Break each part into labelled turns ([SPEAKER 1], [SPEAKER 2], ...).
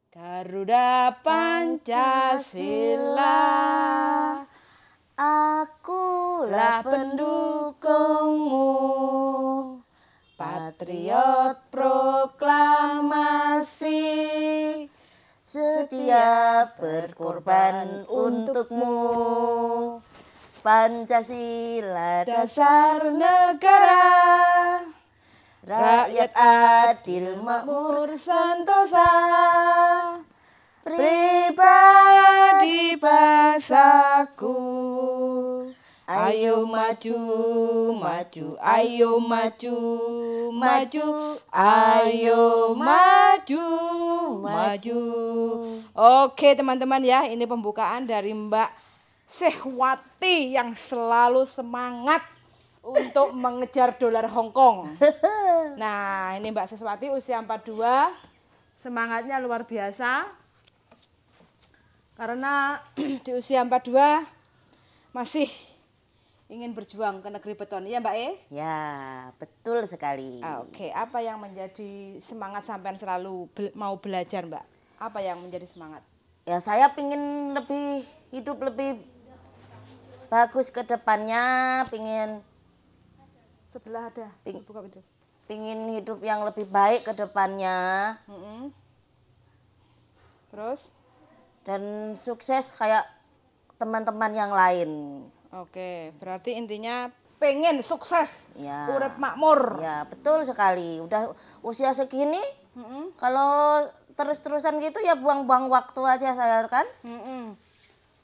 [SPEAKER 1] Garuda Pancasila,
[SPEAKER 2] akulah pendukungmu, patriot proklamasi, setia berkorban untukmu. Pancasila dasar negara, rakyat adil makmur sentosa, pribadi bangsaku. Ayo maju, maju, ayo maju, maju, ayo maju, maju.
[SPEAKER 1] Oke teman-teman ya, ini pembukaan dari Mbak Sehwati yang selalu semangat untuk mengejar dolar Hongkong. Nah, ini Mbak Sehwati usia 42, semangatnya luar biasa. Karena di usia 42 masih ingin berjuang ke negeri beton. Iya Mbak E?
[SPEAKER 2] Ya, betul sekali.
[SPEAKER 1] Oke, apa yang menjadi semangat sampean selalu mau belajar Mbak? Apa yang menjadi semangat?
[SPEAKER 2] Ya, saya pingin hidup lebih bagus ke depannya, pingin
[SPEAKER 1] Sebelah ada, buka pintu.
[SPEAKER 2] Pingin hidup yang lebih baik ke depannya.
[SPEAKER 1] Terus?
[SPEAKER 2] Dan sukses kayak teman-teman yang lain.
[SPEAKER 1] Oke, berarti intinya pengen sukses,
[SPEAKER 2] Ya.
[SPEAKER 1] urip makmur.
[SPEAKER 2] Ya, betul sekali. Udah usia segini, kalau terus-terusan gitu ya buang-buang waktu aja saya kan.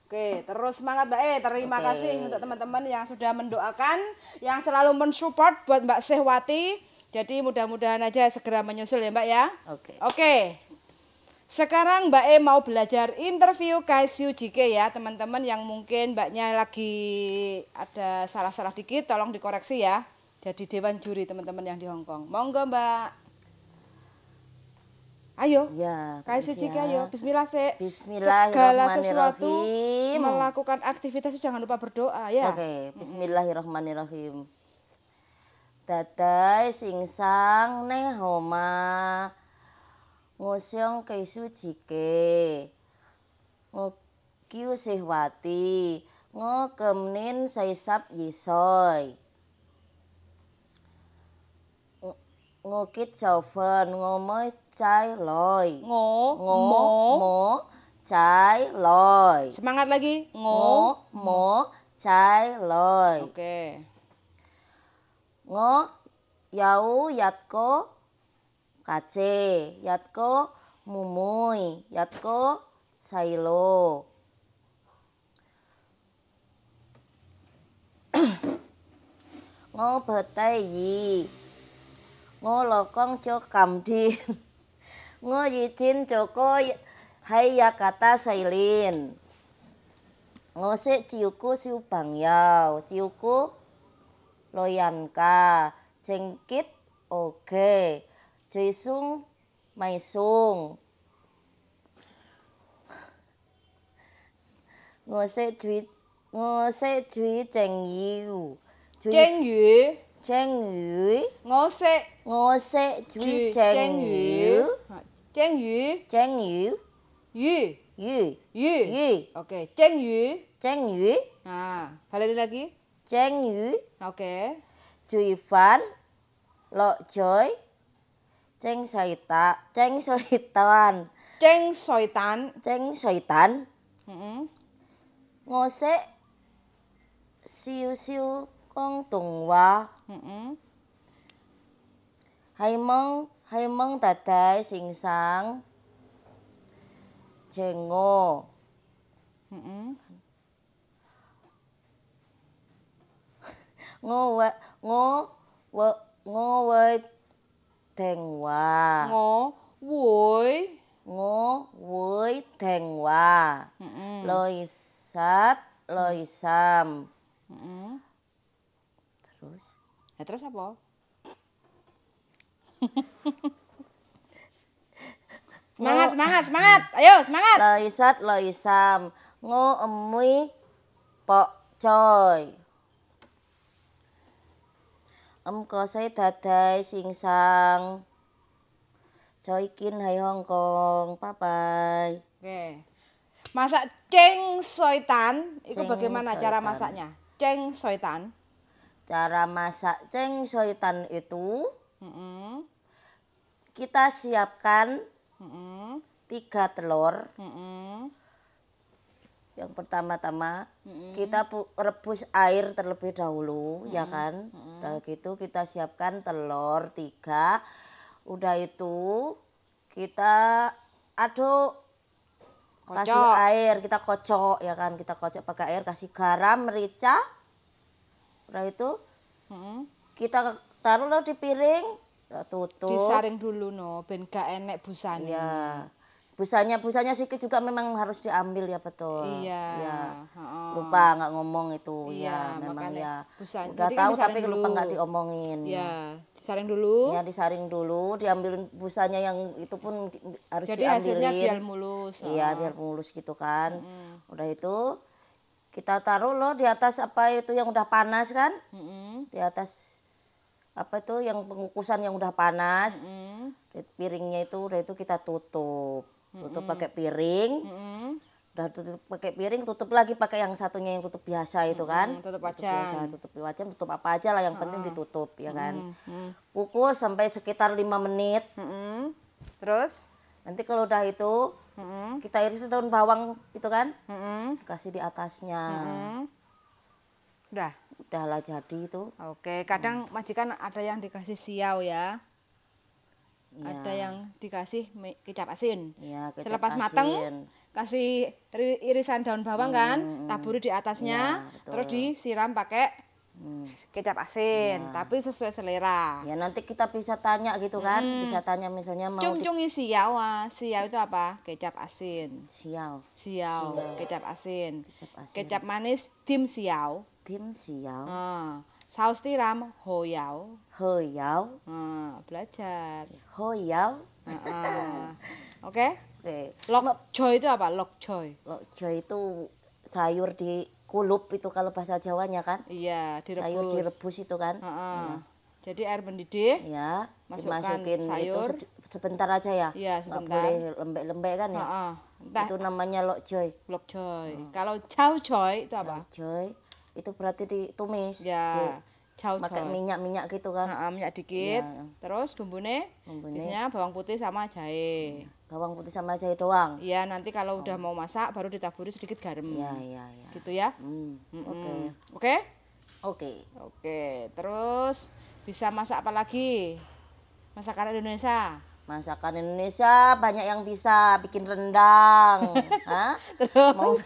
[SPEAKER 1] Oke, terus semangat Mbak E. Terima
[SPEAKER 2] Oke.
[SPEAKER 1] kasih untuk teman-teman yang sudah mendoakan, yang selalu mensupport buat Mbak Sehwati. Jadi mudah-mudahan aja segera menyusul ya Mbak ya.
[SPEAKER 2] Oke.
[SPEAKER 1] Oke. Sekarang Mbak E mau belajar interview KSU JK ya teman-teman, yang mungkin Mbaknya lagi ada salah-salah dikit tolong dikoreksi ya. Jadi dewan juri teman-teman yang di Hongkong. Monggo Mbak. Ayo.
[SPEAKER 2] Ya,
[SPEAKER 1] KSU JK ayo. Bismillah sih.
[SPEAKER 2] Bismillahirrahmanirrahim.
[SPEAKER 1] Segala sesuatu melakukan aktivitas jangan lupa berdoa ya.
[SPEAKER 2] Oke, bismillahirrahmanirrahim. Dadai singsang neng homa ngosyong KSU JK ngokiu Sehwati ngokemnin saisap yisoy ngokit chaufen ngomoy chai loy ngo chai loy.
[SPEAKER 1] Semangat lagi.
[SPEAKER 2] Mo chai loy.
[SPEAKER 1] Oke.
[SPEAKER 2] Ngo yau yatko kace, yatko mumuy, yatko sailo. Ngo betai yi, ngo lokong cho kamdin, ngo yicin joko hai yakata sailin. Ngo se ciuku siu bangyao, ciuku loyanka, jengkit oge, joisung maisung. Ngose jui jengyu.
[SPEAKER 1] Jengyu.
[SPEAKER 2] Jengyu.
[SPEAKER 1] Ngose
[SPEAKER 2] jui jengyu.
[SPEAKER 1] Jengyu.
[SPEAKER 2] Jengyu.
[SPEAKER 1] Yu.
[SPEAKER 2] Yu.
[SPEAKER 1] Yu. Oke, Jengyu.
[SPEAKER 2] Jengyu.
[SPEAKER 1] Nah, balik lagi.
[SPEAKER 2] Jengyu.
[SPEAKER 1] Oke.
[SPEAKER 2] Juifan. Lo joy. Ceng soitan.
[SPEAKER 1] Ceng soitan.
[SPEAKER 2] Ceng soitan. Ngose siu siu kong tungwa. Hai mong dadai singsang jengo. Ngo wei dengwa.
[SPEAKER 1] Ngo
[SPEAKER 2] wei dengwa. Loisat loisam. Terus?
[SPEAKER 1] Ya terus apa? Semangat. Ayo, semangat.
[SPEAKER 2] Loisat loisam. Ngo emui pok coy. Kosai dadai singsang Choikin hai Hong Kong. Bye bye.
[SPEAKER 1] Oke. Masak ceng soitan, itu
[SPEAKER 2] Ceng
[SPEAKER 1] bagaimana cara
[SPEAKER 2] soitan.
[SPEAKER 1] masaknya? Ceng soitan.
[SPEAKER 2] Cara masak ceng soitan itu
[SPEAKER 1] Mm-mm.
[SPEAKER 2] kita siapkan
[SPEAKER 1] Mm-mm.
[SPEAKER 2] 3 telur.
[SPEAKER 1] Mm-mm.
[SPEAKER 2] Yang pertama-tama kita rebus air terlebih dahulu, ya kan. Udah gitu kita siapkan telur 3. Udah itu kita aduk, kasih
[SPEAKER 1] Kocok.
[SPEAKER 2] air, kita kocok, ya kan. Kita kocok pakai air, kasih garam, merica. Udah itu
[SPEAKER 1] Mm-mm.
[SPEAKER 2] kita taruh lo di piring, kita tutup.
[SPEAKER 1] Disaring dulu no, ben gak enek busane.
[SPEAKER 2] Iya. Busanya sedikit juga memang harus diambil ya, betul.
[SPEAKER 1] Iya.
[SPEAKER 2] Ya.
[SPEAKER 1] Heeh.
[SPEAKER 2] Lupa nggak ngomong itu.
[SPEAKER 1] Iya,
[SPEAKER 2] Ya, memang
[SPEAKER 1] makanya
[SPEAKER 2] ya.
[SPEAKER 1] busanya.
[SPEAKER 2] Udah
[SPEAKER 1] Jadi kan
[SPEAKER 2] tahu
[SPEAKER 1] disaring
[SPEAKER 2] tapi lupa
[SPEAKER 1] dulu.
[SPEAKER 2] nggak diomongin.
[SPEAKER 1] Iya, disaring dulu.
[SPEAKER 2] Ya, disaring dulu, diambilin busanya yang itu pun harus
[SPEAKER 1] Jadi hasilnya
[SPEAKER 2] diambilin.
[SPEAKER 1] biar mulus.
[SPEAKER 2] Iya, biar mulus gitu kan. Udah itu kita taruh loh di atas apa itu yang udah panas kan?
[SPEAKER 1] Mm-mm.
[SPEAKER 2] Di atas apa itu yang pengukusan yang udah panas.
[SPEAKER 1] Mm-mm.
[SPEAKER 2] Di piringnya itu udah itu kita tutup. Tutup pakai piring.
[SPEAKER 1] Mm-mm.
[SPEAKER 2] Udah tutup pakai piring, tutup lagi pakai yang satunya yang tutup biasa itu kan.
[SPEAKER 1] Tutup
[SPEAKER 2] biasa,
[SPEAKER 1] wajan.
[SPEAKER 2] tutup wajan, tutup apa aja lah yang penting ditutup ya kan.
[SPEAKER 1] Mm-mm.
[SPEAKER 2] Kukus sampai sekitar 5 menit.
[SPEAKER 1] Mm-mm. Terus?
[SPEAKER 2] Nanti kalau udah itu
[SPEAKER 1] Mm-mm.
[SPEAKER 2] kita iris daun bawang itu kan.
[SPEAKER 1] Mm-mm.
[SPEAKER 2] Kasih di atasnya.
[SPEAKER 1] Mm-mm. Udah.
[SPEAKER 2] Udahlah jadi itu.
[SPEAKER 1] Oke, kadang majikan ada yang dikasih siau ya.
[SPEAKER 2] Ya.
[SPEAKER 1] Ada yang dikasih kecap asin.
[SPEAKER 2] Ya, kecap
[SPEAKER 1] Selepas
[SPEAKER 2] asin.
[SPEAKER 1] mateng kasih irisan daun bawang kan, taburi di atasnya,
[SPEAKER 2] Ya, betul.
[SPEAKER 1] terus disiram pakai kecap asin, tapi sesuai selera.
[SPEAKER 2] Ya nanti kita bisa tanya gitu kan. Bisa tanya misalnya mau
[SPEAKER 1] Cung-cungi siau, siau itu apa? Kecap asin.
[SPEAKER 2] siau.
[SPEAKER 1] Siau, kecap asin.
[SPEAKER 2] Kecap asin.
[SPEAKER 1] Kecap manis dim siau.
[SPEAKER 2] Tim siau.
[SPEAKER 1] Saus tiram hoyau.
[SPEAKER 2] Hoyau.
[SPEAKER 1] Belajar.
[SPEAKER 2] Hoyau.
[SPEAKER 1] Oke?
[SPEAKER 2] Oke.
[SPEAKER 1] Lok choy itu apa? Lok choy.
[SPEAKER 2] Lokjo itu sayur di kulup itu kalau bahasa Jawanya kan.
[SPEAKER 1] Iya,
[SPEAKER 2] Sayur
[SPEAKER 1] direbus.
[SPEAKER 2] direbus itu kan.
[SPEAKER 1] Jadi air mendidih.
[SPEAKER 2] Ya,
[SPEAKER 1] Masukkan
[SPEAKER 2] dimasukin
[SPEAKER 1] sayur.
[SPEAKER 2] itu sebentar aja ya.
[SPEAKER 1] Iya,
[SPEAKER 2] Nggak
[SPEAKER 1] sebentar.
[SPEAKER 2] boleh lembek-lembek kan ya.
[SPEAKER 1] Entah
[SPEAKER 2] Itu namanya lokjoy.
[SPEAKER 1] lok choy. Kalau chow choy itu apa?
[SPEAKER 2] Lokjoy itu berarti ditumis.
[SPEAKER 1] Ya, chow
[SPEAKER 2] Pakai
[SPEAKER 1] choy.
[SPEAKER 2] minyak-minyak gitu kan.
[SPEAKER 1] Minyak dikit.
[SPEAKER 2] Iya.
[SPEAKER 1] Terus bumbune
[SPEAKER 2] Bumbune.
[SPEAKER 1] biasanya bawang putih sama jahe.
[SPEAKER 2] Bawang putih sama jahe doang.
[SPEAKER 1] Iya, nanti kalau udah mau masak baru ditaburi sedikit garam.
[SPEAKER 2] Ya, ya, ya.
[SPEAKER 1] Gitu ya.
[SPEAKER 2] Oke.
[SPEAKER 1] Oke?
[SPEAKER 2] Oke.
[SPEAKER 1] Oke, terus bisa masak apa lagi? Masakan Indonesia.
[SPEAKER 2] Masakan Indonesia banyak yang bisa bikin rendang. Hah? Mau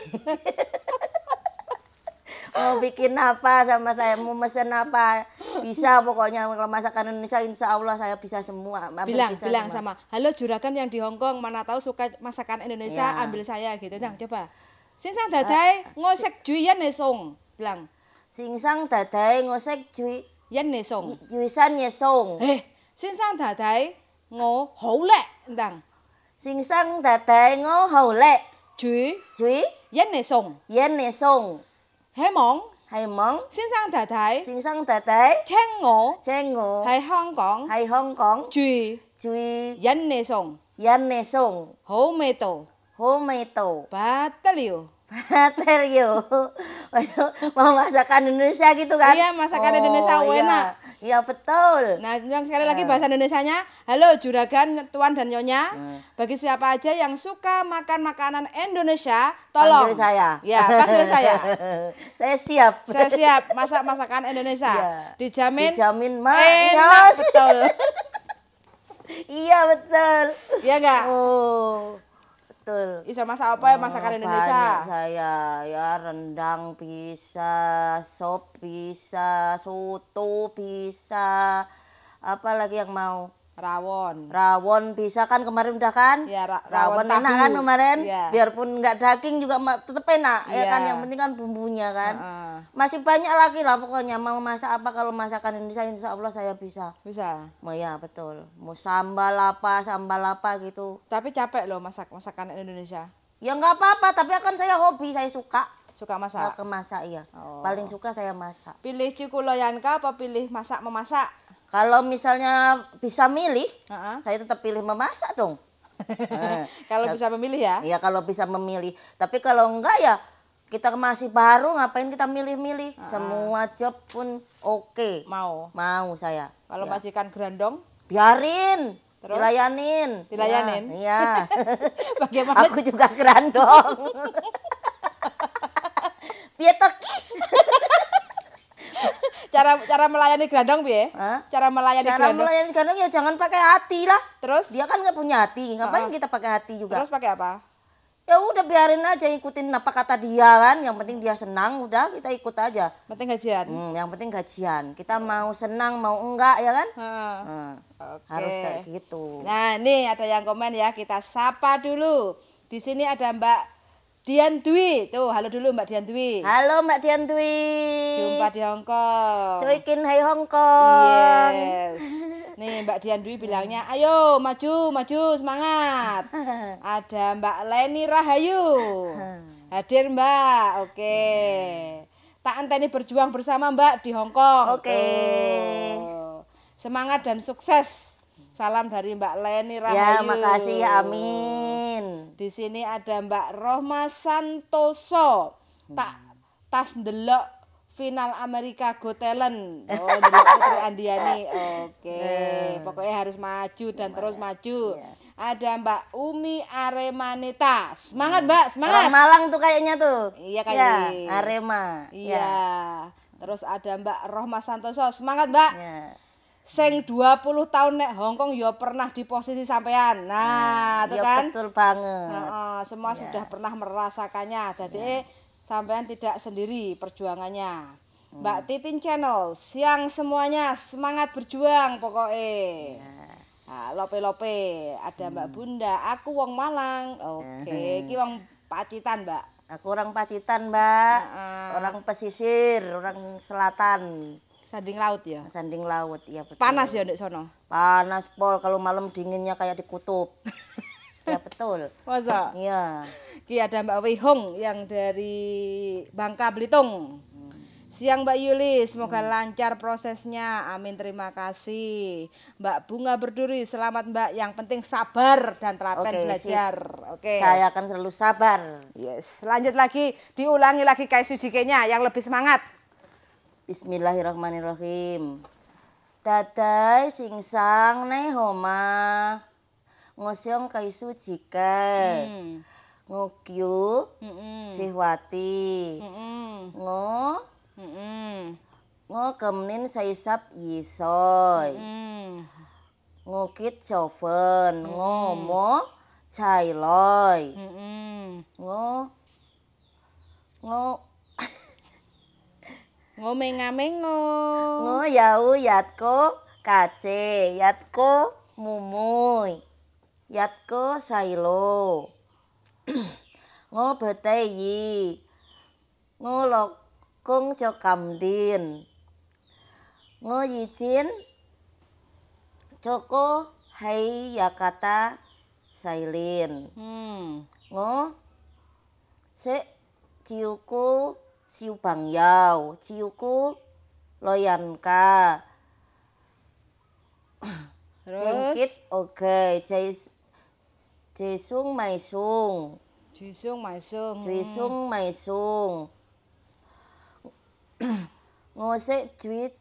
[SPEAKER 2] mau bikin apa sama saya, mau mesen apa bisa pokoknya. Kalau masakan Indonesia insya Allah saya bisa semua.
[SPEAKER 1] Bilang
[SPEAKER 2] bisa
[SPEAKER 1] sama
[SPEAKER 2] semua.
[SPEAKER 1] halo juragan yang di Hong Kong, mana tahu suka masakan Indonesia,
[SPEAKER 2] Ya.
[SPEAKER 1] ambil saya gitu. Nah, coba. Sinsang dadai ngosek juian nesong. Bilang,
[SPEAKER 2] Singsang dadai ngosek
[SPEAKER 1] yan nesong.
[SPEAKER 2] juisan yesong.
[SPEAKER 1] Sinsang dadai ngo hou le ndang.
[SPEAKER 2] Singsang dadai ngo hole.
[SPEAKER 1] Jui
[SPEAKER 2] Jui
[SPEAKER 1] yan nesong.
[SPEAKER 2] yen nesong.
[SPEAKER 1] He mong
[SPEAKER 2] Hai mong.
[SPEAKER 1] sinsang dadai
[SPEAKER 2] Singsang dadai
[SPEAKER 1] cheng ngo
[SPEAKER 2] cengo.
[SPEAKER 1] hai Hong Kong
[SPEAKER 2] Hai Hong Kong.
[SPEAKER 1] jui
[SPEAKER 2] Jui
[SPEAKER 1] yan nesong.
[SPEAKER 2] yan nesong.
[SPEAKER 1] Hou me to.
[SPEAKER 2] Hometo.
[SPEAKER 1] Batalio.
[SPEAKER 2] Baterio. Mau masakan Indonesia gitu kan?
[SPEAKER 1] Iya, masakan Indonesia
[SPEAKER 2] iya.
[SPEAKER 1] enak.
[SPEAKER 2] Iya betul.
[SPEAKER 1] Nah, yang sekali lagi bahasa Indonesianya, halo juragan, tuan dan nyonya. Bagi siapa aja yang suka makan makanan Indonesia, tolong.
[SPEAKER 2] Panggil saya.
[SPEAKER 1] Ya, panggil saya.
[SPEAKER 2] Saya siap.
[SPEAKER 1] Saya siap masak masakan Indonesia.
[SPEAKER 2] Iya.
[SPEAKER 1] Dijamin,
[SPEAKER 2] Dijamin
[SPEAKER 1] enak
[SPEAKER 2] manis.
[SPEAKER 1] betul.
[SPEAKER 2] Iya betul.
[SPEAKER 1] Iya enggak?
[SPEAKER 2] Oh. Betul.
[SPEAKER 1] Bisa masak apa ya masakan Indonesia?
[SPEAKER 2] Banyak saya ya rendang bisa, sop bisa, soto bisa. Apa lagi yang mau?
[SPEAKER 1] Rawon.
[SPEAKER 2] Rawon bisa kan kemarin udah kan?
[SPEAKER 1] Ya, rawon
[SPEAKER 2] rawon enak
[SPEAKER 1] tahu.
[SPEAKER 2] kan kemarin?
[SPEAKER 1] Ya.
[SPEAKER 2] Biarpun nggak daging juga tetep enak ya
[SPEAKER 1] Iya.
[SPEAKER 2] kan? Yang penting kan bumbunya kan.
[SPEAKER 1] Heeh.
[SPEAKER 2] Masih banyak lagi lah pokoknya mau masak apa kalau masakan Indonesia insya Allah saya bisa.
[SPEAKER 1] Bisa.
[SPEAKER 2] Mau ya betul. Mau sambal apa gitu.
[SPEAKER 1] Tapi capek loh masakan Indonesia.
[SPEAKER 2] Ya nggak apa-apa tapi akan saya hobi saya suka.
[SPEAKER 1] Suka masak.
[SPEAKER 2] Nggak ke masak iya.
[SPEAKER 1] Oh.
[SPEAKER 2] Paling suka saya masak.
[SPEAKER 1] Pilih cikuloyanka apa pilih masak memasak?
[SPEAKER 2] Kalau misalnya bisa milih,
[SPEAKER 1] Heeh.
[SPEAKER 2] saya tetap pilih memasak dong.
[SPEAKER 1] Kalau bisa memilih ya.
[SPEAKER 2] Ya kalau bisa memilih. Tapi kalau enggak ya kita masih baru ngapain kita milih-milih. Semua job pun oke.
[SPEAKER 1] Mau.
[SPEAKER 2] Mau saya.
[SPEAKER 1] Kalau
[SPEAKER 2] Ya.
[SPEAKER 1] majikan gerandong,
[SPEAKER 2] Biarin.
[SPEAKER 1] Terus?
[SPEAKER 2] Dilayanin.
[SPEAKER 1] Dilayanin?
[SPEAKER 2] Iya.
[SPEAKER 1] bagaimana?
[SPEAKER 2] Aku juga gerandong. Piye toki?
[SPEAKER 1] cara melayani gerandong piye?
[SPEAKER 2] Hah?
[SPEAKER 1] Cara melayani
[SPEAKER 2] Cara
[SPEAKER 1] gerandong.
[SPEAKER 2] melayani gerandong ya jangan pakai hati lah.
[SPEAKER 1] Terus?
[SPEAKER 2] Dia kan nggak punya hati. Ngapain kita pakai hati juga?
[SPEAKER 1] Terus pakai apa?
[SPEAKER 2] Ya udah biarin aja, ikutin apa kata dia kan. Yang penting dia senang, udah kita ikut aja.
[SPEAKER 1] Penting gajian.
[SPEAKER 2] Yang penting gajian. Kita mau senang mau enggak ya kan?
[SPEAKER 1] Heeh. Oke.
[SPEAKER 2] Harus kayak gitu.
[SPEAKER 1] Nah, nih ada yang komen ya, kita sapa dulu. Di sini ada Mbak Dian Dwi. Tuh, halo dulu Mbak Dian Dwi.
[SPEAKER 2] Halo Mbak Dian Dwi.
[SPEAKER 1] Jumpa di Hongkong.
[SPEAKER 2] Cuikin hai Hongkong.
[SPEAKER 1] Yes. Nih Mbak Dian Dwi bilangnya, ayo maju, maju, semangat. Ada Mbak Leni Rahayu. Hadir Mbak, oke. Tak anteni berjuang bersama Mbak di Hongkong.
[SPEAKER 2] Oke.
[SPEAKER 1] Tuh. Semangat dan sukses. Salam dari Mbak Leni Rahayu.
[SPEAKER 2] Ya makasih ya, amin.
[SPEAKER 1] Di sini ada Mbak Rohma Santoso. Tas ndelok final Amerika Got Talent. Oh, ndelok Putri Andiani. Oke. Pokoknya harus maju dan terus maju. Ada Mbak Umi Aremanita. Semangat Mbak, semangat.
[SPEAKER 2] Orang Malang tuh kayaknya tuh.
[SPEAKER 1] Iya
[SPEAKER 2] Ya,
[SPEAKER 1] kayaknya.
[SPEAKER 2] Arema.
[SPEAKER 1] Iya. Terus ada Mbak Rohma Santoso. Semangat Mbak.
[SPEAKER 2] Ya.
[SPEAKER 1] Sing 20 tahun nek Hongkong ya pernah di posisi sampean. Nah, itu
[SPEAKER 2] Ya
[SPEAKER 1] kan.
[SPEAKER 2] betul banget.
[SPEAKER 1] Semua sudah pernah merasakannya. Jadi sampean tidak sendiri perjuangannya. Mbak Titin Channel, siang semuanya semangat berjuang pokoknya. Nah, lope-lope, ada Mbak Bunda, aku wong Malang. Oke, iki wong Pacitan, Mbak.
[SPEAKER 2] Aku orang Pacitan, Mbak. Orang pesisir, orang selatan.
[SPEAKER 1] Sanding laut ya.
[SPEAKER 2] Sanding laut, iya betul.
[SPEAKER 1] Panas ya ndek sono.
[SPEAKER 2] Panas pol, kalau malam dinginnya kayak di kutub. Ya betul.
[SPEAKER 1] Masa?
[SPEAKER 2] Iya.
[SPEAKER 1] Ki ada Mbak Wihong yang dari Bangka Belitung. Siang Mbak Yuli, semoga lancar prosesnya. Amin, terima kasih. Mbak Bunga Berduri, selamat Mbak. Yang penting sabar dan telaten belajar. Oke.
[SPEAKER 2] Saya akan selalu sabar.
[SPEAKER 1] Yes. Lanjut lagi, diulangi lagi kayak sujikenya yang lebih semangat.
[SPEAKER 2] Bismillahirrahmanirrahim. Dadai singsang nei homa. Ngosyong kaisu jike. Ngokyu sihwati. Ngo kemnin saisap yisoy. Ngokit choven. Ngomo chailoy.
[SPEAKER 1] Ngomenga-mengo.
[SPEAKER 2] Ngo yau yatko kace. Yatko mumuy. Yatko sailo. Ngo beteyi. Ngo lokong cho kamdin. Ngo yicin. Choko hai yakata sailin. Ngo se ciuku siu bangyau. Ciuku loyanka. Jengkit oke. Jesung maisung.
[SPEAKER 1] Jisung maisung.
[SPEAKER 2] Juisung maisung. Ngose juit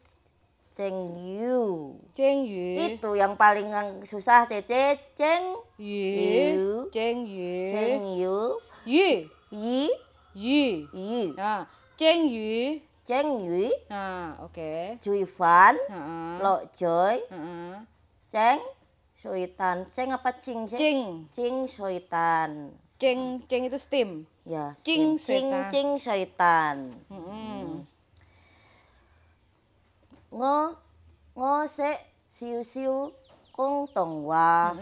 [SPEAKER 2] cengyu.
[SPEAKER 1] Cengyu.
[SPEAKER 2] Itu yang paling susah Cece.
[SPEAKER 1] Yu. Cengyu.
[SPEAKER 2] Cengyu.
[SPEAKER 1] Yu.
[SPEAKER 2] Yi.
[SPEAKER 1] Yu.
[SPEAKER 2] Yi.
[SPEAKER 1] Nah, Cengyu.
[SPEAKER 2] Cengyu.
[SPEAKER 1] Nah, oke.
[SPEAKER 2] Juifan.
[SPEAKER 1] Heeh.
[SPEAKER 2] Lo joy.
[SPEAKER 1] Heeh.
[SPEAKER 2] Ceng. Soitan. Ceng apa cing?
[SPEAKER 1] Cing.
[SPEAKER 2] Cing soitan.
[SPEAKER 1] Cing itu steam.
[SPEAKER 2] Ya.
[SPEAKER 1] Cing
[SPEAKER 2] Cing
[SPEAKER 1] soitan.
[SPEAKER 2] cing soitan. Ngo se siu siu kung tong wa.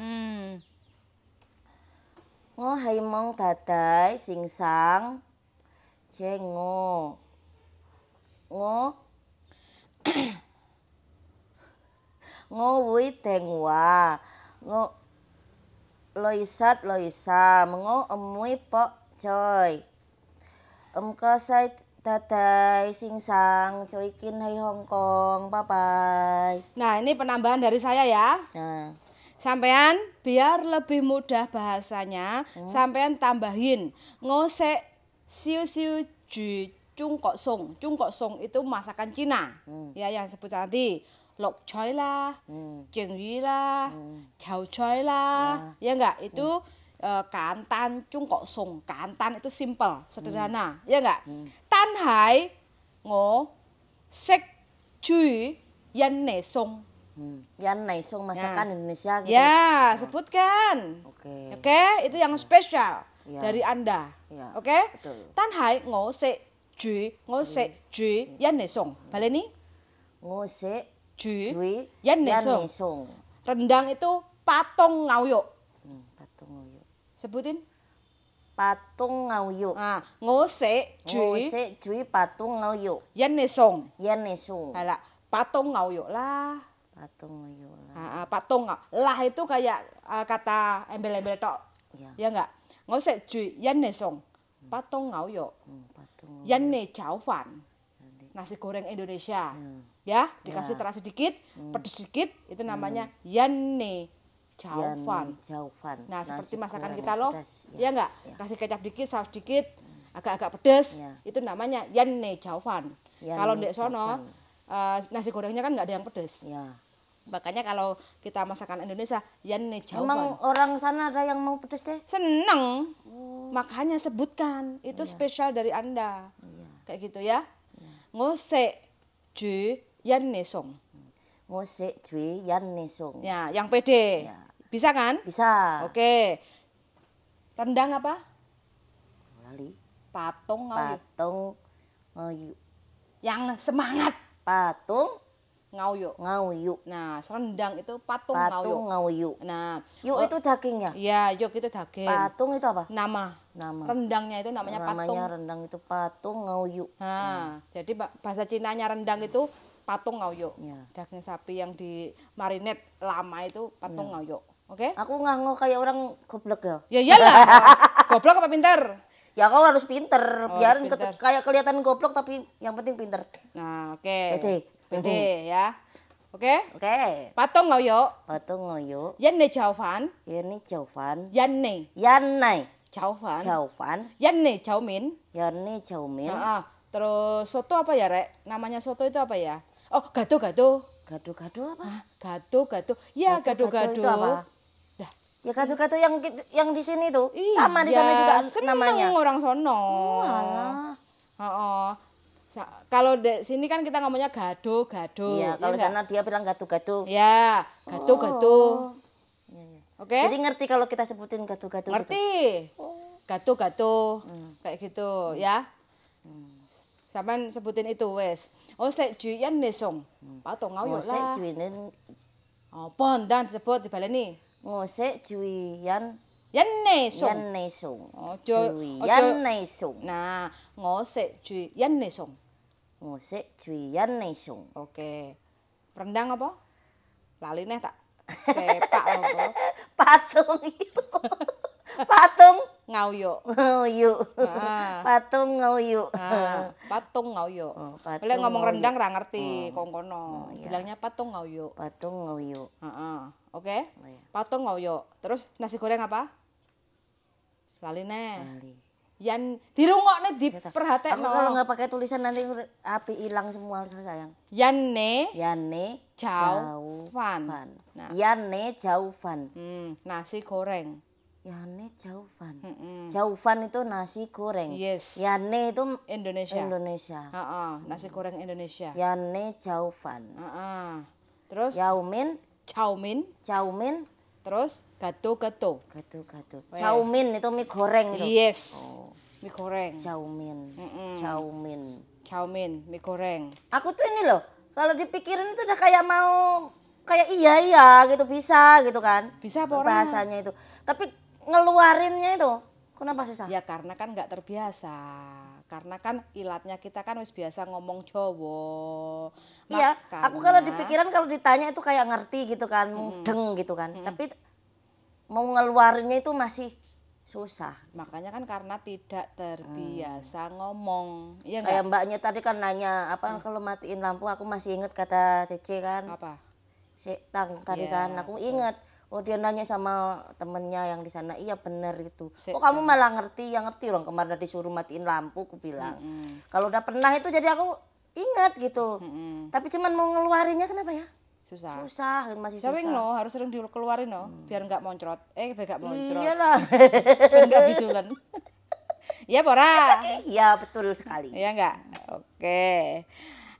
[SPEAKER 2] Ngo hai mong dadai singsang. Cengo. Ngo ngo wui tengwa. Ngo loisat loisam. Ngo emui pok coy. Ka sai Daday singsang coikin hai Hongkong. Bye bye.
[SPEAKER 1] Nah, ini penambahan dari saya ya.
[SPEAKER 2] Nah,
[SPEAKER 1] Sampean biar lebih mudah bahasanya, sampean tambahin ngosek siu siu ju cung kok song. Cung kok song itu masakan Cina. Ya, yang sebut tadi lok choy lah, jeng yu lah, chow choy lah. Ya enggak? Itu kantan cung kok song. Kantan itu simple, sederhana. Ya enggak? Tan hai ngo sek cui yan ne song.
[SPEAKER 2] Yan nai song masakan Indonesia gitu.
[SPEAKER 1] Ya, sebutkan.
[SPEAKER 2] Oke.
[SPEAKER 1] Oke, itu yang spesial
[SPEAKER 2] Ya.
[SPEAKER 1] dari Anda.
[SPEAKER 2] Ya,
[SPEAKER 1] Oke?
[SPEAKER 2] betul.
[SPEAKER 1] Tan hai ngo se ju, ngo se ju yan ne song. Baleni?
[SPEAKER 2] Ngose
[SPEAKER 1] Ju
[SPEAKER 2] Jui
[SPEAKER 1] yan ne
[SPEAKER 2] Yan
[SPEAKER 1] song.
[SPEAKER 2] Nei Song.
[SPEAKER 1] Rendang itu patong ngauyuk.
[SPEAKER 2] Patung ngayu.
[SPEAKER 1] Sebutin.
[SPEAKER 2] Patung ngayu.
[SPEAKER 1] Ah, ngo se ju
[SPEAKER 2] Ngose Jui patung ngayu.
[SPEAKER 1] yan ne song.
[SPEAKER 2] Yan Nei Song.
[SPEAKER 1] Halah, patong ngauyuk lah.
[SPEAKER 2] Patung ngayu lah.
[SPEAKER 1] Patong lah itu kayak kata embel-embel tok.
[SPEAKER 2] Ya.
[SPEAKER 1] Ya enggak? Ngo se ju yan ne song. Patong ngauyuk.
[SPEAKER 2] Patung
[SPEAKER 1] Yan ne chao fan. Nasi goreng Indonesia. Ya, dikasih terasi sedikit, pedes sedikit, itu namanya yan ne chao
[SPEAKER 2] Yan
[SPEAKER 1] fan.
[SPEAKER 2] Nei Chao Fan.
[SPEAKER 1] Nah, seperti
[SPEAKER 2] Nasi
[SPEAKER 1] masakan
[SPEAKER 2] goreng
[SPEAKER 1] kita loh.
[SPEAKER 2] pedas.
[SPEAKER 1] Ya enggak? Kasih kecap dikit, saus dikit, agak-agak pedes.
[SPEAKER 2] Ya.
[SPEAKER 1] Itu namanya yan ne chao fan.
[SPEAKER 2] Yan
[SPEAKER 1] Kalau
[SPEAKER 2] ne
[SPEAKER 1] ndek sono nasi gorengnya kan enggak ada yang pedes.
[SPEAKER 2] Ya.
[SPEAKER 1] Makanya kalau kita masakan Indonesia, yan ne chao fan.
[SPEAKER 2] Emang orang sana ada yang mau pedes deh?
[SPEAKER 1] Seneng. Makanya sebutkan, itu spesial dari Anda. Kayak gitu ya. Ngose ju yan ne song.
[SPEAKER 2] Ngose Jui Yan Nei Song.
[SPEAKER 1] Ya, yang pede.
[SPEAKER 2] Ya.
[SPEAKER 1] Bisa kan?
[SPEAKER 2] Bisa.
[SPEAKER 1] Oke. Rendang apa?
[SPEAKER 2] Lali.
[SPEAKER 1] Patung ngauyuk.
[SPEAKER 2] Patung ngayu.
[SPEAKER 1] Yang semangat
[SPEAKER 2] Patung
[SPEAKER 1] ngauyuk.
[SPEAKER 2] ngayu.
[SPEAKER 1] Nah, rendang itu patung
[SPEAKER 2] Patung
[SPEAKER 1] ngauyuk.
[SPEAKER 2] ngayu.
[SPEAKER 1] Nah,
[SPEAKER 2] Yuk itu dagingnya.
[SPEAKER 1] iya, yuk itu daging.
[SPEAKER 2] Patung itu apa?
[SPEAKER 1] Nama.
[SPEAKER 2] Nama.
[SPEAKER 1] Rendangnya itu namanya patung.
[SPEAKER 2] Namanya rendang itu patung ngayu.
[SPEAKER 1] Nah, jadi bahasa Cinanya rendang itu patung ngauyuk.
[SPEAKER 2] Ya.
[SPEAKER 1] Daging sapi yang di marinate lama itu patung ngauyuk. Oke?
[SPEAKER 2] Aku ngango kayak orang goblok ya.
[SPEAKER 1] Ya iyalah. Goblok apa pinter?
[SPEAKER 2] Ya kau harus pinter, biar
[SPEAKER 1] harus pinter.
[SPEAKER 2] kayak kelihatan goblok tapi yang penting pinter.
[SPEAKER 1] Nah, oke.
[SPEAKER 2] Pede.
[SPEAKER 1] Pede ya. Oke?
[SPEAKER 2] Oke.
[SPEAKER 1] Patung ngauyuk.
[SPEAKER 2] Patung ngayu.
[SPEAKER 1] Yan ne chao fan.
[SPEAKER 2] Ini Chao Fan.
[SPEAKER 1] Yan ne
[SPEAKER 2] Yan Nai
[SPEAKER 1] chao fan.
[SPEAKER 2] Chao Fan.
[SPEAKER 1] Yan ne chao min.
[SPEAKER 2] Yan Ni Chao Min.
[SPEAKER 1] Terus soto apa ya, Rek? Namanya soto itu apa ya? Oh, gado-gado.
[SPEAKER 2] Gado-gado apa?
[SPEAKER 1] Gado-gado. Ya,
[SPEAKER 2] Gado-gado
[SPEAKER 1] gado-gado.
[SPEAKER 2] itu apa?
[SPEAKER 1] Dah.
[SPEAKER 2] Ya gado-gado yang di sini tuh.
[SPEAKER 1] Iya,
[SPEAKER 2] Sama di sana juga
[SPEAKER 1] seneng
[SPEAKER 2] namanya.
[SPEAKER 1] orang sono.
[SPEAKER 2] Walah.
[SPEAKER 1] Heeh. Kalau di sini kan kita ngomongnya gado-gado.
[SPEAKER 2] Iya, kalau
[SPEAKER 1] enggak?
[SPEAKER 2] sana dia bilang gado-gado.
[SPEAKER 1] Ya, gado-gado.
[SPEAKER 2] Iya, iya.
[SPEAKER 1] Oke?
[SPEAKER 2] Jadi ngerti kalau kita sebutin gado-gado gitu.
[SPEAKER 1] Ngerti? Gado-gado. Kayak gitu ya. Sampean sebutin itu wes. Oh, sek juyan nesong. Patong ngauyuk
[SPEAKER 2] Ngosek
[SPEAKER 1] lah.
[SPEAKER 2] juinen
[SPEAKER 1] Oh, pondan sebut dibaleni.
[SPEAKER 2] ngosek juian
[SPEAKER 1] Yan nesong.
[SPEAKER 2] yan nesung.
[SPEAKER 1] Ojo-
[SPEAKER 2] Juian nesung.
[SPEAKER 1] Nah, ngosek juyan nesong.
[SPEAKER 2] Ngosek juian nesung.
[SPEAKER 1] Oke. Rendang apa? Lali neh tak sepak apa?
[SPEAKER 2] Patung itu. Patung
[SPEAKER 1] Ngauyuk.
[SPEAKER 2] ngayu.
[SPEAKER 1] Ah.
[SPEAKER 2] Patung ngayu.
[SPEAKER 1] Nah, patung ngauyuk.
[SPEAKER 2] patung
[SPEAKER 1] Boleh ngomong
[SPEAKER 2] ngauyuk.
[SPEAKER 1] rendang ra ngerti kongkono. Bilangnya patung ngauyuk.
[SPEAKER 2] Patung ngayu.
[SPEAKER 1] Heeh. Oke?
[SPEAKER 2] Oh, iya.
[SPEAKER 1] Patung ngauyuk. Terus nasi goreng apa? Lali neh.
[SPEAKER 2] Lali.
[SPEAKER 1] Yan dirungokne
[SPEAKER 2] Aku
[SPEAKER 1] diperhatekno.
[SPEAKER 2] kalau nggak pakai tulisan nanti api hilang semua sayang.
[SPEAKER 1] Yan ne
[SPEAKER 2] Yane
[SPEAKER 1] Jauh Fan.
[SPEAKER 2] Fan.
[SPEAKER 1] Nah.
[SPEAKER 2] Yane Jauh Fan.
[SPEAKER 1] Nasi goreng.
[SPEAKER 2] Yane Jauh Fan.
[SPEAKER 1] Mm-mm.
[SPEAKER 2] Jauh Fan itu nasi goreng.
[SPEAKER 1] Yes.
[SPEAKER 2] Yane itu
[SPEAKER 1] Indonesia.
[SPEAKER 2] Indonesia.
[SPEAKER 1] Heeh, nasi goreng Indonesia.
[SPEAKER 2] Yane Jauh Fan.
[SPEAKER 1] Heeh. Terus
[SPEAKER 2] Yaumin,
[SPEAKER 1] Chowmin,
[SPEAKER 2] Chaumin,
[SPEAKER 1] terus gato-gato.
[SPEAKER 2] gado-gado. Chaumin itu mie goreng itu.
[SPEAKER 1] Yes.
[SPEAKER 2] Oh.
[SPEAKER 1] Mie goreng.
[SPEAKER 2] Chaumin.
[SPEAKER 1] Mm-mm.
[SPEAKER 2] Chaumin.
[SPEAKER 1] Chowmin, mie goreng.
[SPEAKER 2] Aku tuh ini loh, kalau dipikirin itu udah kayak mau kayak iya gitu bisa gitu kan.
[SPEAKER 1] Bisa apa orang?
[SPEAKER 2] Bahasanya itu. Tapi ngeluarinnya itu kenapa susah?
[SPEAKER 1] Ya karena kan nggak terbiasa. Karena kan ilatnya kita kan wis biasa ngomong Jawa.
[SPEAKER 2] Iya, aku kalau dipikiran kalau ditanya itu kayak ngerti gitu kan, mudeng gitu kan. Tapi mau ngeluarinnya itu masih susah.
[SPEAKER 1] Makanya kan karena tidak terbiasa ngomong. Iya
[SPEAKER 2] Kayak
[SPEAKER 1] enggak?
[SPEAKER 2] mbaknya tadi kan nanya apa kalau matiin lampu, aku masih inget kata Cece kan.
[SPEAKER 1] Apa?
[SPEAKER 2] Tang tadi
[SPEAKER 1] Iya,
[SPEAKER 2] kan aku inget. Oh dia nanya sama temennya yang di sana, iya bener itu. Oh
[SPEAKER 1] Tang.
[SPEAKER 2] kamu malah ngerti, ya ngerti orang kemarin disuruh matiin lampu, aku bilang. Kalau udah pernah itu jadi aku inget gitu. Tapi cuman mau ngeluarinnya kenapa ya?
[SPEAKER 1] Susah.
[SPEAKER 2] Susah, masih
[SPEAKER 1] Sering
[SPEAKER 2] susah.
[SPEAKER 1] no, harus sering dikeluarin no, biar nggak moncrot. Biar nggak moncrot.
[SPEAKER 2] Iyalah.
[SPEAKER 1] Biar nggak bisulan. Iya Pora.
[SPEAKER 2] Iya betul sekali.
[SPEAKER 1] Iya enggak? Oke.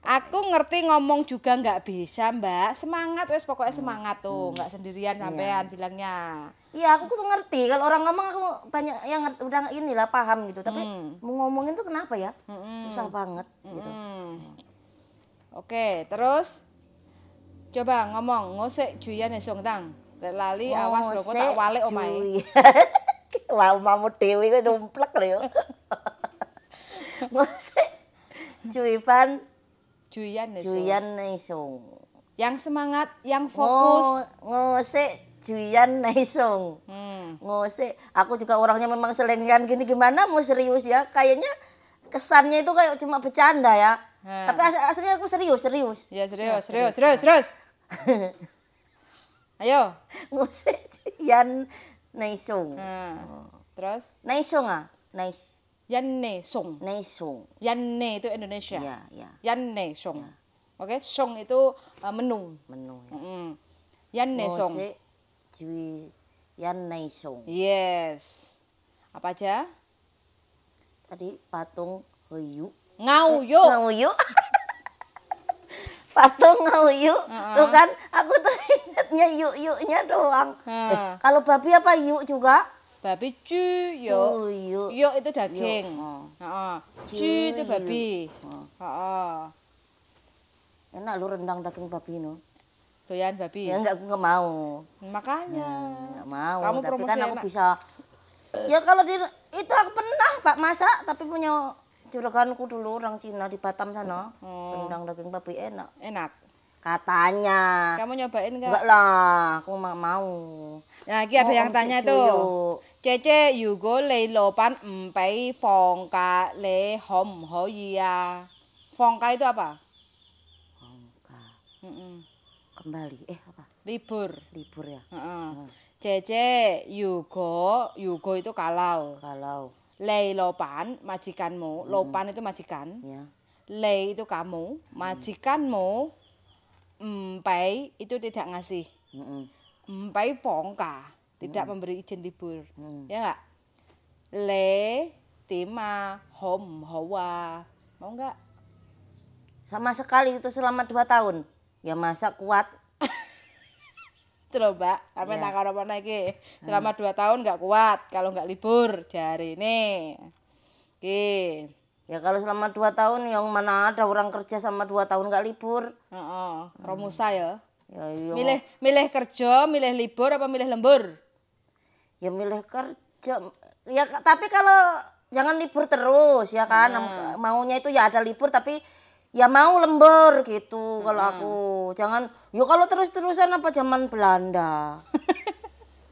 [SPEAKER 1] Aku ngerti ngomong juga nggak bisa Mbak. Semangat wes pokoknya semangat tuh, nggak sendirian sampean bilangnya.
[SPEAKER 2] Iya aku tuh ngerti kalau orang ngomong aku banyak yang ngerti, udah inilah paham gitu. Tapi mau ngomongin tuh kenapa ya? Susah banget gitu.
[SPEAKER 1] Oke, terus coba ngomong ngosek juyan esong tang. Lek lali awas lho kok tak walik omahe.
[SPEAKER 2] Wah, omamu dewi kok numplek lho yo. Ngosek cuipan
[SPEAKER 1] Juyan esong.
[SPEAKER 2] juyan naisung.
[SPEAKER 1] Yang semangat, yang fokus.
[SPEAKER 2] Ngosek juyan naisung.
[SPEAKER 1] Hmm.
[SPEAKER 2] Ngosek. Aku juga orangnya memang selengean gini gimana mau serius ya? Kayaknya kesannya itu kayak cuma bercanda ya. Tapi aslinya aku serius.
[SPEAKER 1] Ya serius. Ayo.
[SPEAKER 2] Ngosek juyan naisung.
[SPEAKER 1] Terus
[SPEAKER 2] Naisung ah?
[SPEAKER 1] Yanne song.
[SPEAKER 2] Naisung.
[SPEAKER 1] Yanne itu Indonesia.
[SPEAKER 2] Ya.
[SPEAKER 1] Yanne song. Oke, song itu menu.
[SPEAKER 2] Menu ya.
[SPEAKER 1] Yanne song.
[SPEAKER 2] Ngosek juyan naisung.
[SPEAKER 1] Yes. Apa aja?
[SPEAKER 2] Tadi patung heyu.
[SPEAKER 1] Ngauyo.
[SPEAKER 2] Ngauyu. Patung ngauyu. Tuh kan aku tuh ingetnya yuk-yuknya doang. Kalau babi apa yuk juga?
[SPEAKER 1] Babi cuyo.
[SPEAKER 2] Cuyo.
[SPEAKER 1] Yo itu daging.
[SPEAKER 2] Yuk.
[SPEAKER 1] Heeh. Cu itu babi. Heeh.
[SPEAKER 2] Enak lu rendang daging babi no.
[SPEAKER 1] Doyan babi.
[SPEAKER 2] Ya enggak mau.
[SPEAKER 1] Makanya.
[SPEAKER 2] Enggak mau.
[SPEAKER 1] Kamu
[SPEAKER 2] Tapi
[SPEAKER 1] promosi
[SPEAKER 2] kan aku
[SPEAKER 1] enak.
[SPEAKER 2] bisa. Ya kalau di itu aku pernah Pak masak tapi punya juraganku dulu orang Cina di Batam sana. Rendang daging babi enak.
[SPEAKER 1] Enak.
[SPEAKER 2] Katanya.
[SPEAKER 1] Kamu nyobain enggak?
[SPEAKER 2] Enggak lah, aku nggak mau.
[SPEAKER 1] Nah, iki ada yang
[SPEAKER 2] Om
[SPEAKER 1] tanya
[SPEAKER 2] Cik
[SPEAKER 1] tuh.
[SPEAKER 2] Cuyo.
[SPEAKER 1] Cece, yugo lei lopan empai fongka le hom hoya. Fongka itu apa?
[SPEAKER 2] Fongka.
[SPEAKER 1] Mm-mm.
[SPEAKER 2] Kembali. Apa?
[SPEAKER 1] Libur.
[SPEAKER 2] Libur ya.
[SPEAKER 1] Heeh. Cece, yugo itu kalau.
[SPEAKER 2] Kalau
[SPEAKER 1] Lei lopan majikanmu, lopan itu majikan.
[SPEAKER 2] ya.
[SPEAKER 1] Lei itu kamu, majikanmu. Empai itu tidak ngasih. Empai fongka, tidak memberi izin libur. Ya enggak? Le tima hom hawa. Mau enggak?
[SPEAKER 2] Sama sekali itu selama 2 tahun. Ya masa kuat.
[SPEAKER 1] Itu loh Mbak, sampai nakar apa lagi. Selama 2 tahun enggak kuat kalau enggak libur jari ini. Oke.
[SPEAKER 2] Ya kalau selama 2 tahun yang mana ada orang kerja sama 2 tahun nggak libur.
[SPEAKER 1] Heeh, romusa ya.
[SPEAKER 2] Ya iya.
[SPEAKER 1] Milih kerja, milih libur apa milih lembur?
[SPEAKER 2] Ya milih kerja. Ya tapi kalau jangan libur terus ya kan. Maunya itu ya ada libur tapi ya mau lembur gitu kalau aku. Jangan ya kalau terus-terusan apa zaman Belanda.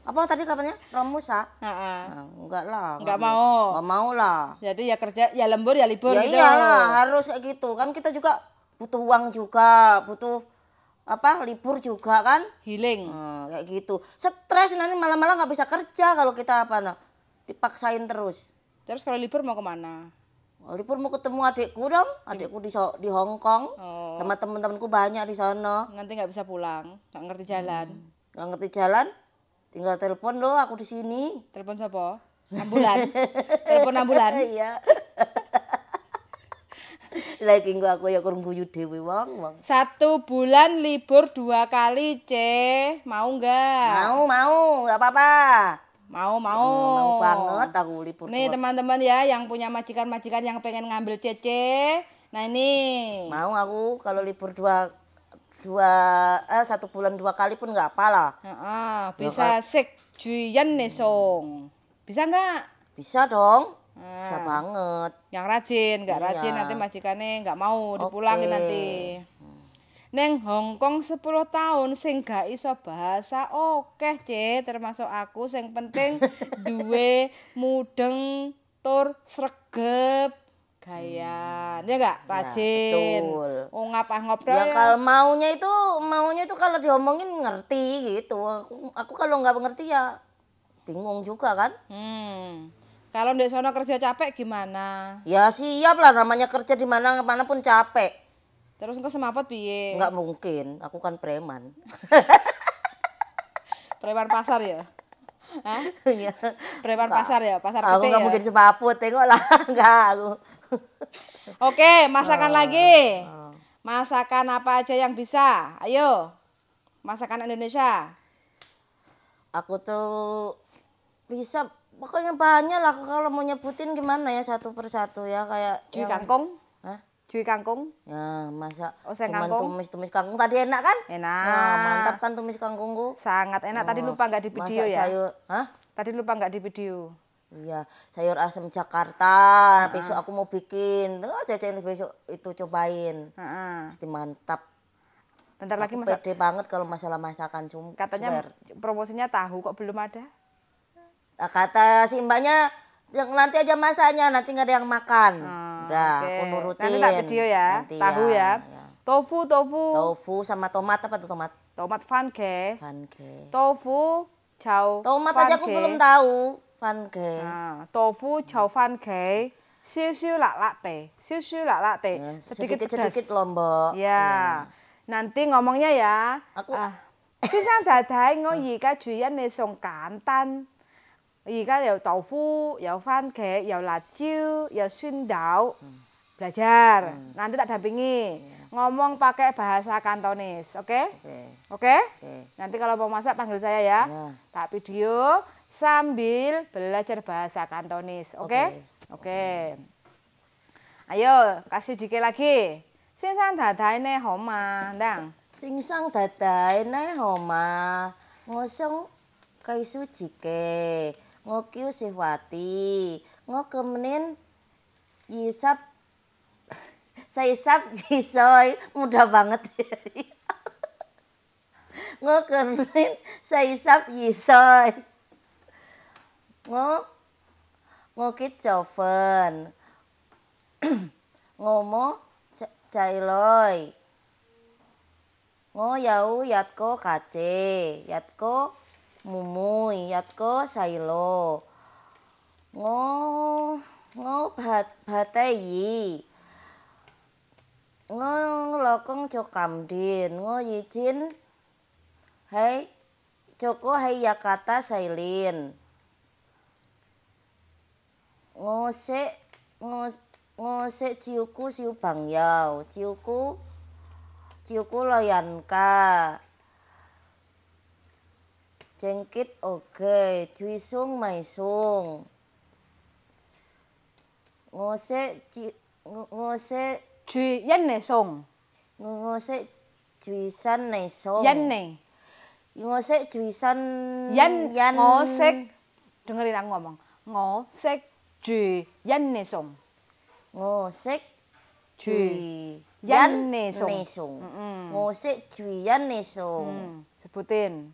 [SPEAKER 2] Apa tadi katanya? Romusa?
[SPEAKER 1] Heeh.
[SPEAKER 2] Nah, enggak lah.
[SPEAKER 1] Enggak mau.
[SPEAKER 2] Enggak mau lah.
[SPEAKER 1] Jadi ya kerja, ya lembur, ya libur
[SPEAKER 2] Ya
[SPEAKER 1] gitu.
[SPEAKER 2] iyalah harus kayak gitu. Kan kita juga butuh uang juga, butuh apa libur juga kan.
[SPEAKER 1] Healing.
[SPEAKER 2] Kayak gitu. Stres nanti malam-malam nggak bisa kerja kalau kita apa nah dipaksain terus.
[SPEAKER 1] Terus kalau libur mau kemana?
[SPEAKER 2] Libur mau ketemu adikku dong, adikku di Hong Kong.
[SPEAKER 1] Oh.
[SPEAKER 2] Sama temen-temenku banyak di sana.
[SPEAKER 1] Nanti nggak bisa pulang, nggak ngerti jalan.
[SPEAKER 2] Nggak ngerti jalan, tinggal telepon loh aku di sini.
[SPEAKER 1] Telepon siapa? Ambulan. Telepon ambulan.
[SPEAKER 2] Iya. Lagi enggak aku ya kurang guyu dewe wong.
[SPEAKER 1] 1 bulan libur 2 kali, Mau nggak?
[SPEAKER 2] Mau, nggak apa-apa.
[SPEAKER 1] Mau.
[SPEAKER 2] Mau banget aku libur.
[SPEAKER 1] Nih teman-teman ya yang punya majikan-majikan yang pengen ngambil Cece. Nah ini.
[SPEAKER 2] Mau aku kalau libur 1 bulan 2 kali pun nggak apa lah.
[SPEAKER 1] Bisa sek juyan nesong. Bisa nggak?
[SPEAKER 2] Bisa dong. Bisa banget.
[SPEAKER 1] Yang rajin, nggak
[SPEAKER 2] Iya.
[SPEAKER 1] rajin nanti majikannya nggak mau dipulangin
[SPEAKER 2] Oke.
[SPEAKER 1] nanti. Neng Hong Kong 10 tahun sing gak iso bahasa akeh, Ce, termasuk aku sing penting duwe mudeng tur sregep gayan. Ya enggak? Rajin.
[SPEAKER 2] betul.
[SPEAKER 1] Oh, ngapah ngobrol
[SPEAKER 2] Ya
[SPEAKER 1] ya.
[SPEAKER 2] kalau maunya itu kalau diomongin ngerti gitu. Aku kalau nggak ngerti ya bingung juga kan.
[SPEAKER 1] Kalau ndek sono kerja capek gimana?
[SPEAKER 2] Ya siap lah namanya kerja di mana pun capek.
[SPEAKER 1] Terus engko semaput piye?
[SPEAKER 2] Nggak mungkin, aku kan preman.
[SPEAKER 1] Preman pasar ya? Hah?
[SPEAKER 2] Iya.
[SPEAKER 1] Preman pasar ya? Pasar
[SPEAKER 2] Aku
[SPEAKER 1] petik
[SPEAKER 2] nggak
[SPEAKER 1] ya?
[SPEAKER 2] mungkin semaput, tengoklah nggak aku.
[SPEAKER 1] Oke, masakan lagi.
[SPEAKER 2] Oh.
[SPEAKER 1] Masakan apa aja yang bisa? Ayo. Masakan Indonesia.
[SPEAKER 2] Aku tuh bisa pokoknya banyak lah kalau mau nyebutin gimana ya satu persatu ya kayak
[SPEAKER 1] Cuy
[SPEAKER 2] yang
[SPEAKER 1] kangkung.
[SPEAKER 2] Hah?
[SPEAKER 1] Cuy kangkung.
[SPEAKER 2] Ya masa
[SPEAKER 1] Oseng
[SPEAKER 2] cuman
[SPEAKER 1] kangkung.
[SPEAKER 2] tumis kangkung tadi enak kan?
[SPEAKER 1] Enak.
[SPEAKER 2] Nah, mantap kan tumis kangkungku.
[SPEAKER 1] Sangat enak. Tadi lupa nggak di video
[SPEAKER 2] Masak
[SPEAKER 1] ya?
[SPEAKER 2] sayur, hah?
[SPEAKER 1] Tadi lupa nggak di video.
[SPEAKER 2] Iya, sayur asam Jakarta. Besok aku mau bikin. Tuh, Cece besok itu cobain. Pasti mantap.
[SPEAKER 1] Bentar lagi
[SPEAKER 2] Aku
[SPEAKER 1] masak.
[SPEAKER 2] pede banget kalau masalah masakan
[SPEAKER 1] Katanya
[SPEAKER 2] swear.
[SPEAKER 1] promosinya tahu kok belum ada.
[SPEAKER 2] Nah, kata si mbaknya yang nanti aja masaknya, nanti nggak ada yang makan. Udah,
[SPEAKER 1] Oke.
[SPEAKER 2] aku nurutin.
[SPEAKER 1] Nanti tak video ya.
[SPEAKER 2] Nanti
[SPEAKER 1] Tahu ya. Tofu.
[SPEAKER 2] Tofu sama tomat apa tuh tomat?
[SPEAKER 1] Tomat fanke.
[SPEAKER 2] Panke.
[SPEAKER 1] Tofu, chao
[SPEAKER 2] Tomat aja aku belum tahu. Panke.
[SPEAKER 1] Tofu, chao fanke. Siu lak latte. Siu lak latte.
[SPEAKER 2] Ya,
[SPEAKER 1] Sedikit pedas.
[SPEAKER 2] sedikit lombok.
[SPEAKER 1] Ya. Nanti ngomongnya ya.
[SPEAKER 2] Aku
[SPEAKER 1] 先生太太，我而家煮緊你餸簡單，而家有豆腐，有番茄，有辣椒，有酸豆。Belajar. Nanti tak dampingi. Ngomong pakai bahasa Kantonis, oke? Oke? Nanti kalau mau masak panggil saya ya. Tak video sambil belajar bahasa Kantonis, oke? Oke. Ayo, kasih dikit lagi. 先生太太你好嘛？Ndang.
[SPEAKER 2] Sing sang daday nai homa ngosong kaisu jike ngokiu sihwati ngokemenin yisap saisap jisoy mudah banget ngokemenin saisap yisoy ngokit joven ngomo cailoy Yau yatko kace, yatko mumuy, yatko sailo. Batayi. Lokong cokamdin, yijin. Hai Joko hai yakata sailin. Ngose ciuku siu bangyau, ciuku loyanka. Jengkit oge, juisung maisung. Ngose
[SPEAKER 1] Juy yan ne song.
[SPEAKER 2] ngose juisan nesong.
[SPEAKER 1] Yan ne.
[SPEAKER 2] Ngose juisan
[SPEAKER 1] Yan ngosek. Dengerin aku ngomong. Ngosek juy yan ne song.
[SPEAKER 2] Ngosek
[SPEAKER 1] Juy
[SPEAKER 2] yan
[SPEAKER 1] nesong.
[SPEAKER 2] nesong. Ngosek juiyan nesong.
[SPEAKER 1] Sebutin.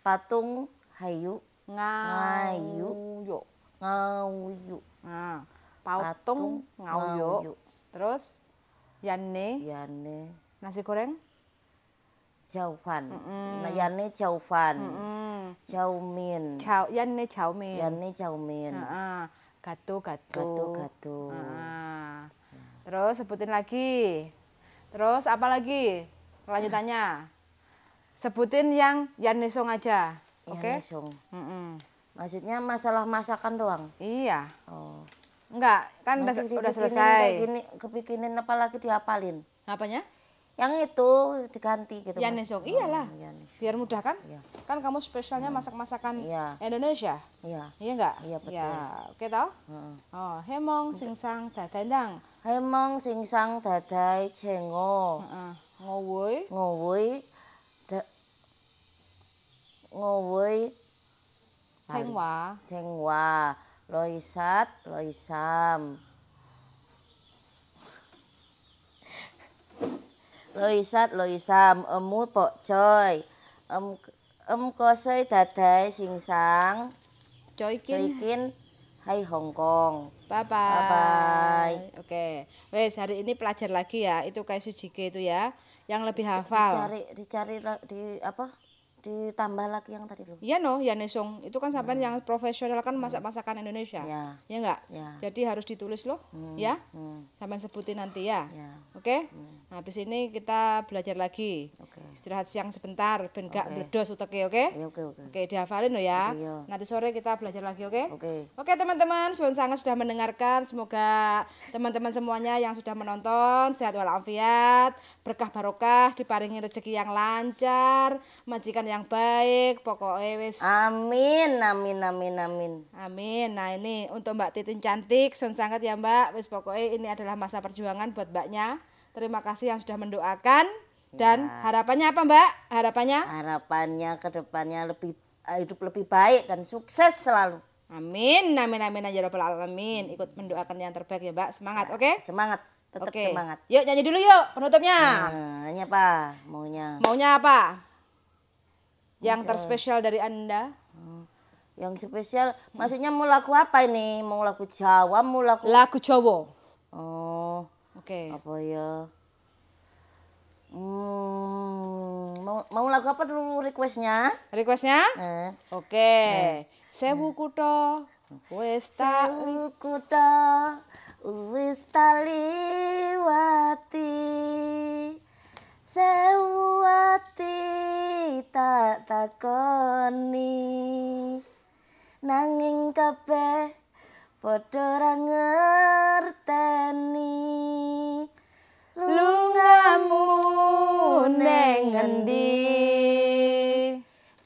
[SPEAKER 2] Patung hayu
[SPEAKER 1] Ngauyo.
[SPEAKER 2] ngauyu.
[SPEAKER 1] Nah, patung ngauyo. Terus yanne
[SPEAKER 2] Yane
[SPEAKER 1] nasi goreng.
[SPEAKER 2] jauhan. Yane jauhan. Jaumin.
[SPEAKER 1] Yanne chowmin.
[SPEAKER 2] Yane jaumin.
[SPEAKER 1] Gato.
[SPEAKER 2] Gato.
[SPEAKER 1] Terus sebutin lagi. Terus apa lagi? Lanjutannya. Sebutin yang Yanesong aja. Oke?
[SPEAKER 2] Yanesong. Maksudnya masalah masakan doang.
[SPEAKER 1] Iya.
[SPEAKER 2] Oh.
[SPEAKER 1] Enggak, kan udah selesai.
[SPEAKER 2] Kayak gini, kepikinin apa lagi dihafalin.
[SPEAKER 1] Apanya?
[SPEAKER 2] Yang itu diganti gitu.
[SPEAKER 1] Yanesong. Iyalah.
[SPEAKER 2] Yanesong.
[SPEAKER 1] Biar mudah kan?
[SPEAKER 2] Iya.
[SPEAKER 1] Kan kamu spesialnya masak-masakan
[SPEAKER 2] Iya.
[SPEAKER 1] Indonesia.
[SPEAKER 2] Iya.
[SPEAKER 1] Iya enggak?
[SPEAKER 2] Iya, betul.
[SPEAKER 1] Ya, oke toh? Oh, hemong singsang dadandang.
[SPEAKER 2] Hemong singsang dadai cengo.
[SPEAKER 1] Ngowoi.
[SPEAKER 2] Ngowoi
[SPEAKER 1] Tengwa.
[SPEAKER 2] Loisam. Loisam, emu pok coy. Kosoi dadai singsang. Coikin hai Hongkong.
[SPEAKER 1] Bye
[SPEAKER 2] Bye
[SPEAKER 1] bye.
[SPEAKER 2] bye.
[SPEAKER 1] Oke. Wes hari ini pelajar lagi ya. Itu kayak Sujike itu ya. Yang lebih hafal.
[SPEAKER 2] Dicari di apa? Ditambah lagi yang tadi loh.
[SPEAKER 1] Iya no, ya Nesong. Itu kan sampai yang profesional kan masak-masakan Indonesia.
[SPEAKER 2] Ya.
[SPEAKER 1] Ya enggak?
[SPEAKER 2] Ya.
[SPEAKER 1] Jadi harus ditulis loh, ya. Sampai sebutin nanti ya. Oke? Nah, habis ini kita belajar lagi. Istirahat siang sebentar, ben gak bledos uteke, oke? Oke, dihafalin lo ya. Nanti sore kita belajar lagi, oke? Oke, teman-teman, suwun sangat sudah mendengarkan. Semoga teman-teman semuanya yang sudah menonton sehat walafiat, berkah barokah, diparingi rezeki yang lancar, majikan yang baik, pokoknya wis.
[SPEAKER 2] Amin.
[SPEAKER 1] Amin. Nah ini untuk Mbak Titin cantik, sun sangat ya Mbak. Wis pokoknya ini adalah masa perjuangan buat Mbaknya. Terima kasih yang sudah mendoakan. Dan harapannya apa Mbak? Harapannya
[SPEAKER 2] ke depannya hidup lebih baik dan sukses selalu.
[SPEAKER 1] Amin ya rabbal alamin. Ikut mendoakan yang terbaik ya Mbak. Semangat, oke?
[SPEAKER 2] Semangat, tetap semangat.
[SPEAKER 1] Yuk nyanyi dulu yuk penutupnya.
[SPEAKER 2] Nyanyi apa?
[SPEAKER 1] Maunya apa? Yang terspesial dari Anda?
[SPEAKER 2] Yang spesial, maksudnya mau lagu apa ini? Mau lagu Jawa, mau
[SPEAKER 1] lagu Jawa.
[SPEAKER 2] Oh,
[SPEAKER 1] oke.
[SPEAKER 2] Apa ya? Mau lagu apa dulu requestnya?
[SPEAKER 1] Oke. Sewu kutha wis
[SPEAKER 2] taliwati. Sewu ati tak takoni. Nanging kabeh padha ra ngerteni.
[SPEAKER 1] Lungamu neng ngendi?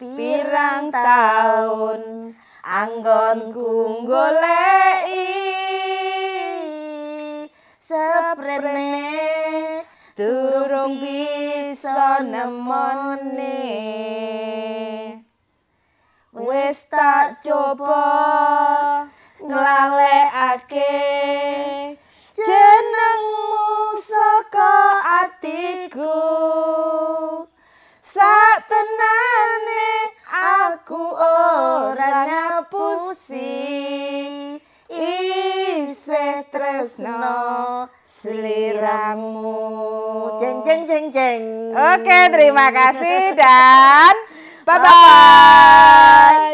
[SPEAKER 1] Pirang taun anggonku goleki.
[SPEAKER 2] Seprene durung bisa nemoni.
[SPEAKER 1] Wis tak coba nglalekake jenengmu saka atiku. Satenane aku ora ngapusi, isih tresno sliramu.
[SPEAKER 2] Jeng.
[SPEAKER 1] Oke, terima kasih dan bye-bye.